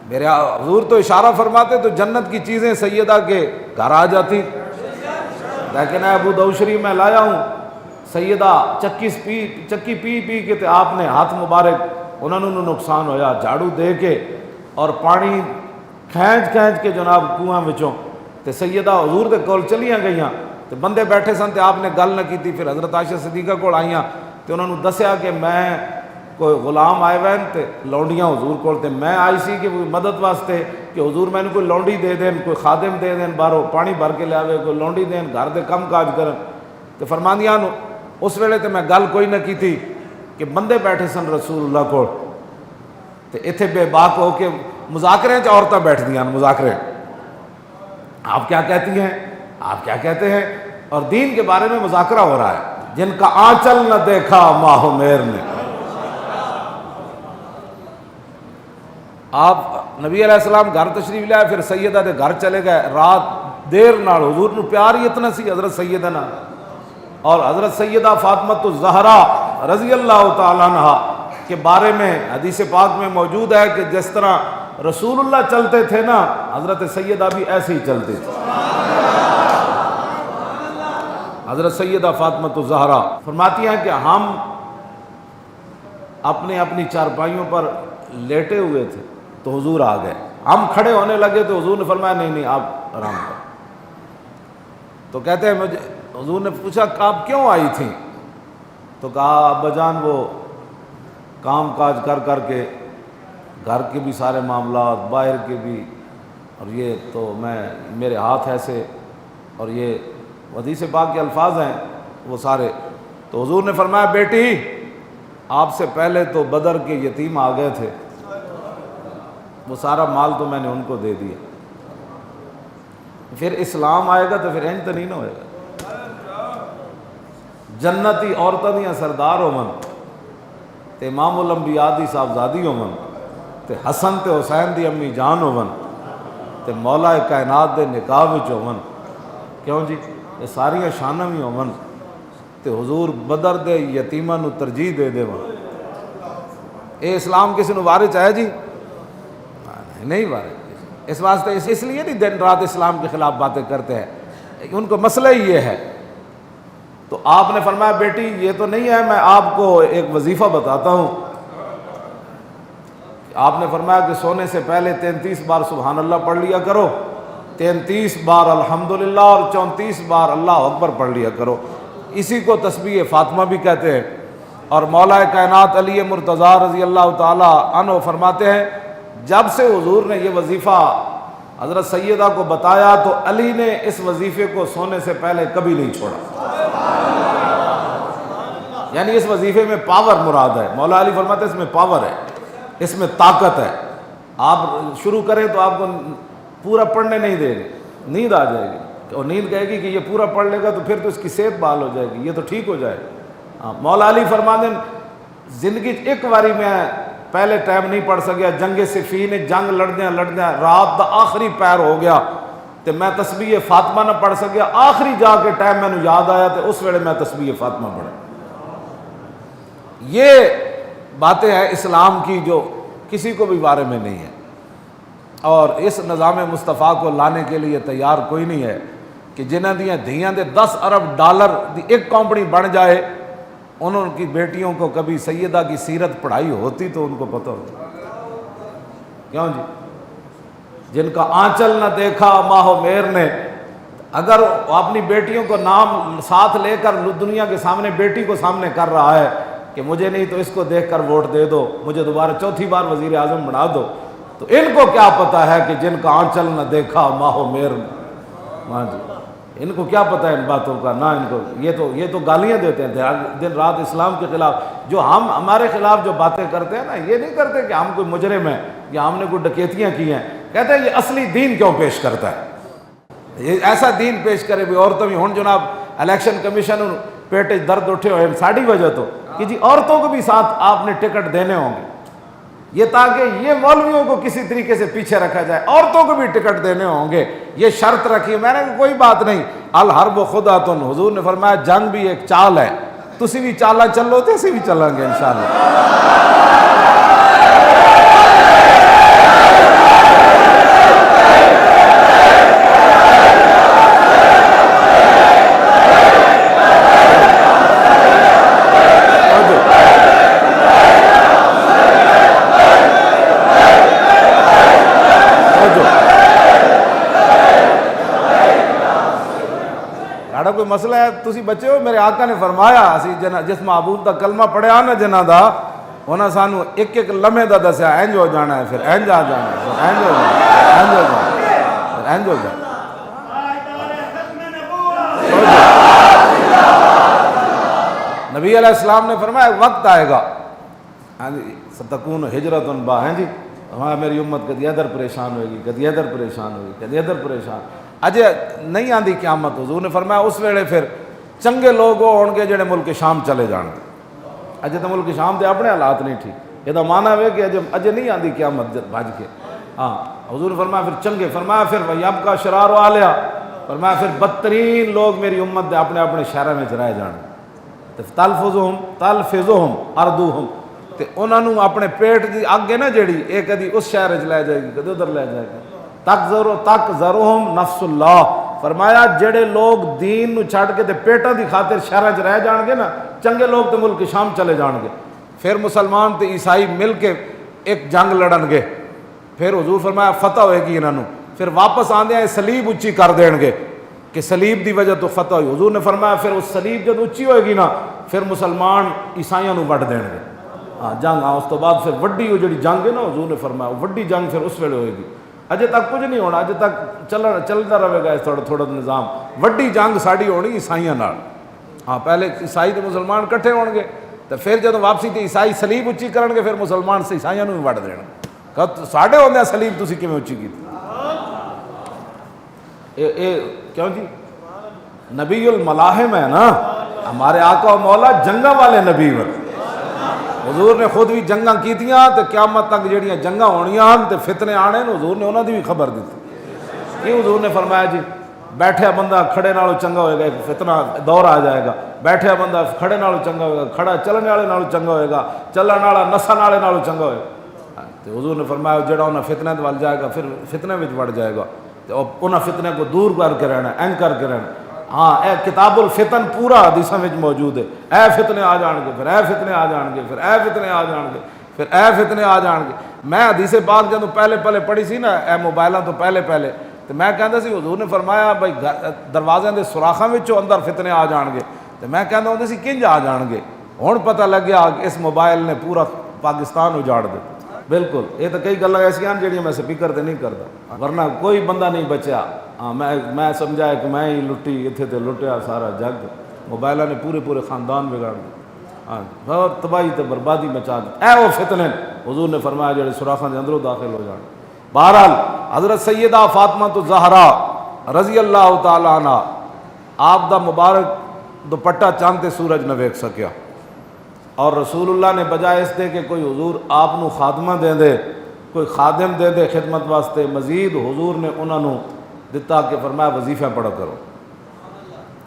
میرے حضور تو اشارہ فرماتے تو جنت کی چیزیں سیدہ کے گھر آ جاتی، لیکن ابو داؤد شریف میں لایا ہوں، سیدہ چکی پی کے تے آپ نے ہاتھ مبارک انہوں نے نقصان ہویا، جھاڑو دے کے اور پانی کھینچ کے جناب کنواں وچوں تے سیدہ حضور دے کول چلیاں گئیاں تے بندے بیٹھے سن تے آپ نے گل نہ کیتی۔ پھر حضرت عائشہ صدیقہ کول آئیاں تے انہوں نے دسیا کہ میں کوئی غلام آئے ہوئے تے لونڈیاں حضور کول تے میں آئی سی کہ مدد واسطے کہ حضور میں نے کوئی لونڈی دے دین، کوئی خادم دے دین، باہروں پانی بھر کے لے آوے، کوئی لونڈی دین، گھر دے کم کاج کرن تے فرماندیاں اس ویلے تے میں گل کوئی نہ کی تھی کہ بندے بیٹھے سن رسول اللہ کو تے ایتھے بے باک ہو کے مذاکرے چ عورتیں بیٹھ دیاں مذاکرے، آپ کیا کہتی ہیں، آپ کیا کہتے ہیں، اور دین کے بارے میں مذاکرہ ہو رہا ہے۔ جن کا آنچل نہ دیکھا ماہ و مہر نے، آپ نبی علیہ السلام گھر تشریف لے آئے، پھر سیدہ دے گھر چلے گئے، رات دیر نال حضور نو پیار ہی اتنا سی حضرت سیدہ نا، اور حضرت سیدہ فاطمہ الزہرا رضی اللہ تعالیٰ عنہ کے بارے میں حدیث پاک میں موجود ہے کہ جس طرح رسول اللہ چلتے تھے نا، حضرت سیدہ بھی ایسے ہی چلتے تھے۔ حضرت سیدہ فاطمہ الزہرا فرماتی ہیں کہ ہم اپنی چارپائیوں پر لیٹے ہوئے تھے تو حضور آ گئے، ہم کھڑے ہونے لگے تو حضور نے فرمایا نہیں آپ آرام کریں۔ تو کہتے ہیں حضور نے پوچھا کہ آپ کیوں آئی تھیں؟ تو کہا ابا جان وہ کام کاج کر کے گھر کے بھی سارے معاملات، باہر کے بھی، اور یہ تو میرے ہاتھ ایسے، اور یہ حدیث پاک کے الفاظ ہیں وہ سارے۔ تو حضور نے فرمایا بیٹی آپ سے پہلے تو بدر کے یتیم آ گئے تھے، وہ سارا مال تو میں نے ان کو دے دیا، پھر اسلام آئے گا تو پھر انج تو نہیں نہ ہوئے گا۔ جنتی عورتوں دیاں سردار ہومن تے امام الانبیاء دی صاحبزادی ہومن تے حسن تے حسین دی امی جان ہومن تے مولا کائنات دے نکاح وچ ہومن، کیوں جی یہ ساریاں شاناں بھی ہومن تے حضور بدر دے یتیماں نو ترجیح دے دے ون، اے اسلام کسی نو وارث ہے جی؟ نہیں وارث۔ اس واسطے اس لیے نہیں دن رات اسلام کے خلاف باتیں کرتے ہیں، ان کو مسئلہ ہی یہ ہے۔ تو آپ نے فرمایا بیٹی یہ تو نہیں ہے، میں آپ کو ایک وظیفہ بتاتا ہوں۔ آپ نے فرمایا کہ سونے سے پہلے 33 بار سبحان اللہ پڑھ لیا کرو، 33 بار الحمدللہ اور 34 بار اللہ اکبر پڑھ لیا کرو، اسی کو تسبیح فاطمہ بھی کہتے ہیں۔ اور مولا کائنات علی مرتضیٰ رضی اللہ تعالی عنہ فرماتے ہیں جب سے حضور نے یہ وظیفہ حضرت سیدہ کو بتایا تو علی نے اس وظیفے کو سونے سے پہلے کبھی نہیں چھوڑا، یعنی اس وظیفے میں پاور مراد ہے۔ مولا علی فرماتے ہیں اس میں پاور ہے، اس میں طاقت ہے، آپ شروع کریں تو آپ کو پورا پڑھنے نہیں دے گے، نیند آ جائے گی، اور نیند کہے گی کہ یہ پورا پڑھ لے گا تو پھر تو اس کی صحت بحال ہو جائے گی، یہ تو ٹھیک ہو جائے گا۔ مولا علی فرماتے ہیں زندگی ایک باری میں پہلے ٹائم نہیں پڑھ سکیا، جنگ صفین جنگ لڑدیاں رات دا آخری پیر ہو گیا تو میں تسبیح فاطمہ نہ پڑھ سکیا، آخری جا کے ٹائم میں نے یاد آیا تو اس ویلے میں تسبیح فاطمہ پڑھا۔ یہ باتیں ہیں اسلام کی جو کسی کو بھی بارے میں نہیں ہے، اور اس نظام مصطفیٰ کو لانے کے لیے تیار کوئی نہیں ہے کہ جنہ دیاں دھیاں دے 10 ارب ڈالر دی ایک کمپنی بن جائے، انہوں کی بیٹیوں کو کبھی سیدہ کی سیرت پڑھائی ہوتی تو ان کو پتہ ہوتا، کیوں جی؟ جن کا آنچل نہ دیکھا ماہ و مہر نے، اگر اپنی بیٹیوں کو نام ساتھ لے کر دنیا کے سامنے بیٹی کو سامنے کر رہا ہے کہ مجھے نہیں تو اس کو دیکھ کر ووٹ دے دو، مجھے دوبارہ چوتھی بار وزیر اعظم بنا دو، تو ان کو کیا پتہ ہے کہ جن کا آنچل نہ دیکھا ماہ و مہر نے؟ ہاں جی، ان کو کیا پتہ ہے ان باتوں کا؟ نہ ان کو، یہ تو گالیاں دیتے ہیں دن رات اسلام کے خلاف، جو ہمارے خلاف جو باتیں کرتے ہیں نا، یہ نہیں کرتے کہ ہم کوئی مجرم ہیں یا ہم نے کوئی ڈکیتیاں کی ہیں، کہتے ہیں یہ اصلی دین کیوں پیش کرتا ہے، یہ ایسا دین پیش کرے بھی عورتوں میں ہوں جناب الیکشن کمیشن پیٹے درد اٹھے ہوئے ساڑی وجہ تو کہ جی عورتوں کو بھی ساتھ آپ نے ٹکٹ دینے ہوں گے، یہ تاکہ یہ مولویوں کو کسی طریقے سے پیچھے رکھا جائے، عورتوں کو بھی ٹکٹ دینے ہوں گے، یہ شرط رکھی۔ میں نے کہا کوئی بات نہیں، الحرب خدعۃ، حضور نے فرمایا جنگ بھی ایک چال ہے، تسی بھی چالا چلو تے اسی بھی چلیں گے انشاءاللہ۔ کوئی مسئلہ ہے تسی بچے ہو، میرے آقا نے فرمایا اسی جس معبود دا کلمہ پڑھیا نا جنہ دا انہاں سانو ایک ایک لمحے دا دسیا اینج ہو جانا ہے، پھر اینج آ جانا ہے، پھر اینج ہو جانا ہے، اینج ہو جانا ہے، پھر اینج ہو جانا ہے۔ نبی علیہ السلام نے فرمایا وقت آئے گا ستکون ہجرت با، ہیں جی ہاں میری امت کدی ادھر پریشان ہوئے گی، کدی ادھر پریشان ہوئے گی، کدی ادھر پریشان، اجے نہیں آندی قیامت۔ حضور نے فرمایا اس ویلے پھر چنگے لوگ ہون گے جڑے ملک شام چلے جان گے۔ اجے تو ملک شام دے اپنے حالات نہیں ٹھیک، یہ مانا ہے کہ اجے نہیں آندی قیامت بھج کے۔ ہاں حضور نے فرمایا پھر چنگے، فرمایا پھر وَيَبْقَى شِرَارُ أَهْلِهَا، فرمایا پھر بدترین لوگ میری امت دے اپنے اپنے شہروں میں رہ جان گے۔ تلفظهم أرضهم، تے انہاں نوں اپنے پیٹ دی اگ ہے نا جیڑی اے کدی اس شہر وچ لے جائے گی، کدی ادھر لے جائے گی۔ تکذرهم نفس اللہ، فرمایا جڑے لوگ دین نو چھڈ کے تے پیٹاں دی خاطر شہراں وچ رہ جان گے نا، چنگے لوگ تے ملک شام چلے جان گے، پھر مسلمان تے عیسائی مل کے ایک جنگ لڑن گے، پھر حضور فرمایا فتح ہوئے گی انہاں نوں، پھر واپس آندے سلیب اچھی کر دین گے کہ سلیب دی وجہ تو فتح ہوئی۔ حضور نے فرمایا پھر اس سلیب جب اچھی ہوئے گی نا پھر مسلمان عیسائیوں نوں وڈ دین گے۔ جنگ اس تو بعد پھر وڈی وہ جڑی جنگ ہے نا، حضور نے فرمایا وڈی جنگ پھر اس ویلے ہوئے گی۔ اجے تک کچھ نہیں ہونا، اجے تک چلتا رہے گا تھوڑا تھوڑا نظام۔ وڈی جنگ ساڑی ہونی عیسائیاں نال۔ ہاں پہلے عیسائی تے مسلمان کٹھے ہون گے تو پھر جدوں واپسی تے عیسائی سلیب اچھی کرن گے پھر مسلمان سے عیسائیاں نوں وڈ دین گے۔ ساڈے ہوندے سلیب تسی کیویں اچھی کیتی؟ اے کیوں جی؟ نبی الملاحم ہے نا ہمارے آقا و مولا، جنگاں والے نبی ہیں۔ حضور نے خود بھی جنگاں کیتیاں تے قیامت تک جڑیاں جنگاں ہونیاں ہن تے فتنے آنے نے، حضور نے انہاں دی بھی خبر دیتی۔ یہ حضور نے فرمایا جی بیٹھیا بندہ کھڑے نالوں چنگا ہوئے گا، ایک فتنہ دور آ جائے گا، بیٹھیا بندہ کھڑے نالوں چنگا ہوئے گا، کھڑا چلنے والے نالوں چنگا ہوئے گا، چلن والا نسن والے نالوں چنگا ہوئے گا۔ تے حضور نے فرمایا جڑا انہاں فتنے دے ول جائے گا پھر فتنے وچ وڑ جائے گا، تے انہاں فتنے کو دور کر کے رہنا، اینج کر کے رہنا۔ ہاں اے کتاب الفتن پورا حدیثاں وچ موجود ہے، اے فتنے آ جان گے، پھر اے فتنے آ جان گے، پھر اے فتنے آ جان گے، پھر اے فتنے آ جان گے۔ میں حدیث پاک جدوں پہلے پڑھی سی نا اے موبائلاں تو پہلے تو میں کہندا سی حضور نے فرمایا بھائی دروازے دے سوراخاں وچوں اندر فتنے آ جان گے، تو میں کہندا ہوندا سی کنج آ جان گے؟ ہن پتہ لگیا کہ اس موبائل نے پورا پاکستان اجاڑ دتا۔ بالکل یہ تو کئی گلاں ایسیاں جڑیاں میں سپیکر تے نہیں کرتا، ورنہ کوئی بندہ نہیں بچیا۔ ہاں میں سمجھا کہ میں ہی لٹی، اتنے تے لٹیا سارا جگ، موبائلاں نے پورے خاندان بگاڑ دیا، ہاں بہت تباہی تے بربادی مچا دی۔ اے وہ فتنے حضور نے فرمایا جڑے سوراخاں دے اندروں داخل ہو جان۔ بہرحال حضرت سیدہ فاطمہ الزہرا رضی اللہ تعالی عنہ آپ دا مبارک دوپٹہ چاند تے سورج نہ ویکھ سکیا، اور رسول اللہ نے بجائے اس دے کہ کوئی حضور آپ نو خادمہ دے کوئی خادم دے خدمت واسطے، مزید حضور نے انہاں نو دتا کہ فرمایا وظیفہ پڑھا کرو۔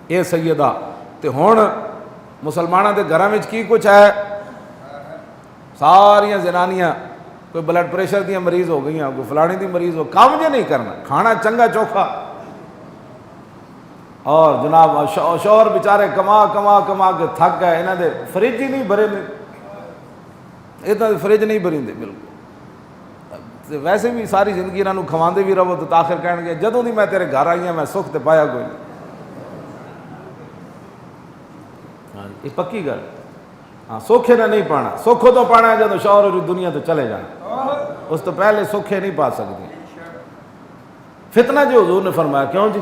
اے سیدہ تے ہن مسلماناں دے گھراں وچ کی کچھ ہے؟ ساریاں زنانیاں کوئی بلڈ پریشر دیاں مریض ہو گئیاں، کوئی فلانی دی مریض ہو، کام جے نہیں کرنا، کھانا چنگا چوکھا، اور جناب شوہر بیچارے کما کے تھک گئے، انہاں دے فریج ہی نہیں بھرے نے، اتنا فریج نہیں بھری دے بالکل۔ ویسے بھی ساری زندگی انہاں نوں کھواندے بھی رہو تو آخر کہن گے جدوں دی میں تیرے گھر آئی ہاں میں سکھ تے پایا کوئی نہیں۔ یہ پکی گل، ہاں سوکھے نہ نہیں پانا، سوکھو تو پانا ہے جدوں شوہر دنیا تو چلے جانا، اس تو پہلے سوکھے نہیں پا سکتے۔ فتنہ جو حضور نے فرمایا، کیوں جی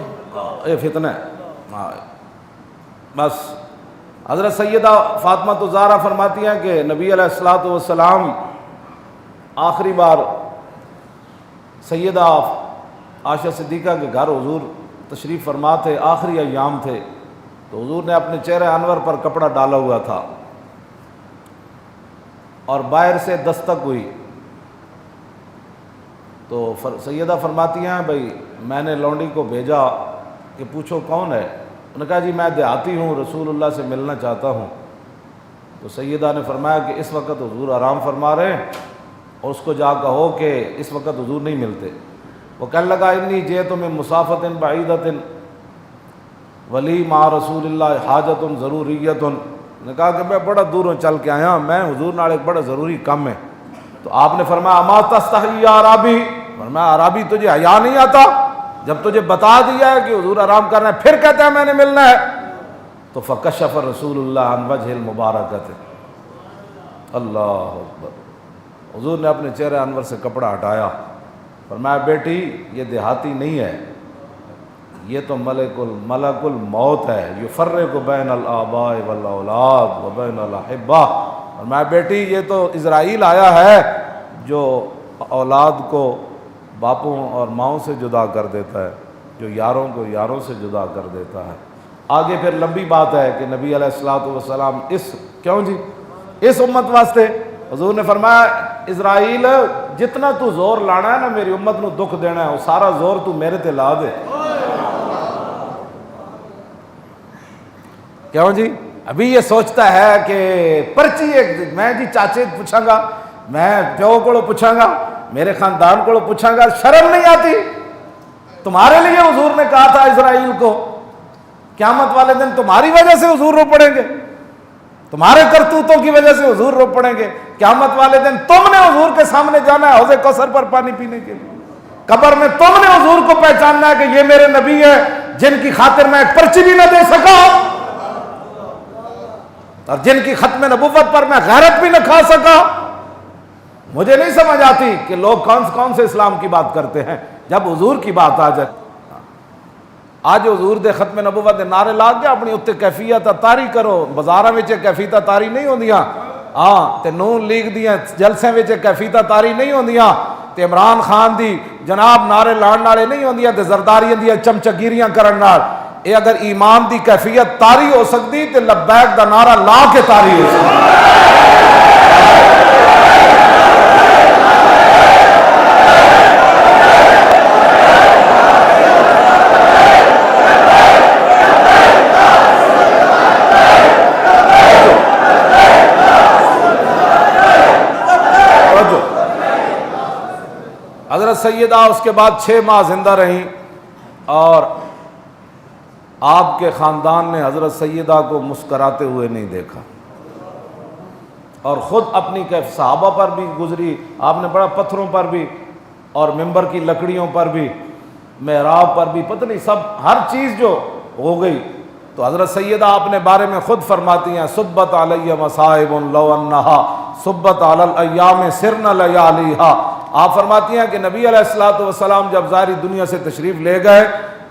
یہ فتنہ ہے؟ بس حضرت سیدہ فاطمہ الزہرا فرماتی ہیں کہ نبی علیہ الصلوۃ والسلام آخری بار سیدہ عائشہ صدیقہ کے گھر حضور تشریف فرما تھے، آخری ایام تھے، تو حضور نے اپنے چہرے انور پر کپڑا ڈالا ہوا تھا اور باہر سے دستک ہوئی، تو سیدہ فرماتی ہیں بھائی میں نے لونڈی کو بھیجا کہ پوچھو کون ہے؟ انہوں نے کہا جی میں دیہاتی ہوں، رسول اللہ سے ملنا چاہتا ہوں۔ تو سیدہ نے فرمایا کہ اس وقت حضور آرام فرما رہے ہیں، اور اس کو جا کہو کہ اس وقت حضور نہیں ملتے۔ وہ کہنے لگا انی جئت من مسافۃ بعیدۃ ولی مع رسول اللہ حاجۃ ضروریۃ، نے کہا کہ میں بڑا دوروں چل کے آیا، میں حضور نال ایک بڑا ضروری کام ہے۔ تو آپ نے فرمایا اما تستحی یا عرابی، فرمایا عرابی تجھے حیا نہیں آتا؟ جب تجھے بتا دیا ہے کہ حضور آرام کرنا ہے پھر کہتا ہے میں نے ملنا ہے؟ تو فکشف رسول اللہ عن وجہ المبارکت، اللہ اکبر، حضور نے اپنے چہرے انور سے کپڑا ہٹایا، فرمایا بیٹی یہ دیہاتی نہیں ہے، یہ تو ملک الموت ہے، یفرق بین الآباء والاولاد و بین الاحبہ، فرمایا بیٹی یہ تو اسرائیل آیا ہے جو اولاد کو باپوں اور ماؤں سے جدا کر دیتا ہے، جو یاروں کو یاروں سے جدا کر دیتا ہے۔ آگے پھر لمبی بات ہے کہ نبی علیہ الصلوۃ والسلام اس امت واسطے حضور نے فرمایا اسرائیل جتنا تو زور لانا ہے نا میری امت نو دکھ دینا ہے، وہ سارا زور تو میرے تے لا دے۔ کیوں جی؟ ابھی یہ سوچتا ہے کہ پرچی ایک میں جی چاچے پوچھاں گا، میں پیو کو پوچھاں گا، میرے خاندان کو پوچھاں گا، شرم نہیں آتی؟ تمہارے لیے حضور نے کہا تھا اسرائیل کو قیامت والے دن تمہاری وجہ سے حضور رو پڑیں گے، تمہارے کرتوتوں کی وجہ سے حضور رو پڑیں گے، قیامت والے دن تم نے حضور کے سامنے جانا ہے حوض کوثر پر پانی پینے کے لیے، قبر میں تم نے حضور کو پہچاننا ہے کہ یہ میرے نبی ہے جن کی خاطر میں ایک پرچی بھی نہ دے سکا اور جن کی ختم نبوت پر میں غیرت بھی نہ کھا سکا۔ مجھے نہیں سمجھ آتی کہ لوگ کون سے اسلام کی بات کرتے ہیں جب حضور کی بات آ جائے۔ آج حضور دے ختم نبوت دے نعرے لا کے اپنی اتنے کیفیت تاری کرو، بازاراں وچ کیفیت تاری نہیں ہوندیاں، ہاں تے نون لیگ دیاں جلسے وچ کیفیت تاری نہیں ہوندیاں، تے عمران خان دی جناب نعرے لان والے نہیں ہوندیاں، تے زرداریاں دیاں چمچگیریاں کرن نال۔ اے اگر ایمان دی کیفیت تاری ہو سکتی تے لبیک دا نعرہ لا کے تاری ہو سکتی۔ حضرت سیدہ اس کے بعد 6 ماہ زندہ رہیں اور آپ کے خاندان نے حضرت سیدہ کو مسکراتے ہوئے نہیں دیکھا، اور خود اپنی صحابہ پر بھی گزری، آپ نے بڑا پتھروں پر بھی اور ممبر کی لکڑیوں پر بھی، محراب پر بھی، پتہ نہیں سب ہر چیز جو ہو گئی۔ تو حضرت سیدہ اپنے بارے میں خود فرماتی ہیں صبت علیہ مصائب لو انہا صبت علی الایام سرن لیالیہا۔ آپ فرماتی ہیں کہ نبی علیہ الصلوۃ والسلام جب ظاہری دنیا سے تشریف لے گئے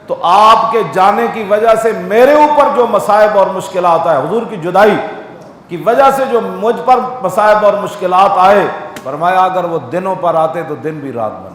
تو آپ کے جانے کی وجہ سے میرے اوپر جو مصائب اور مشکلات آئے، حضور کی جدائی کی وجہ سے جو مجھ پر مصائب اور مشکلات آئے، فرمایا اگر وہ دنوں پر آتے تو دن بھی رات بن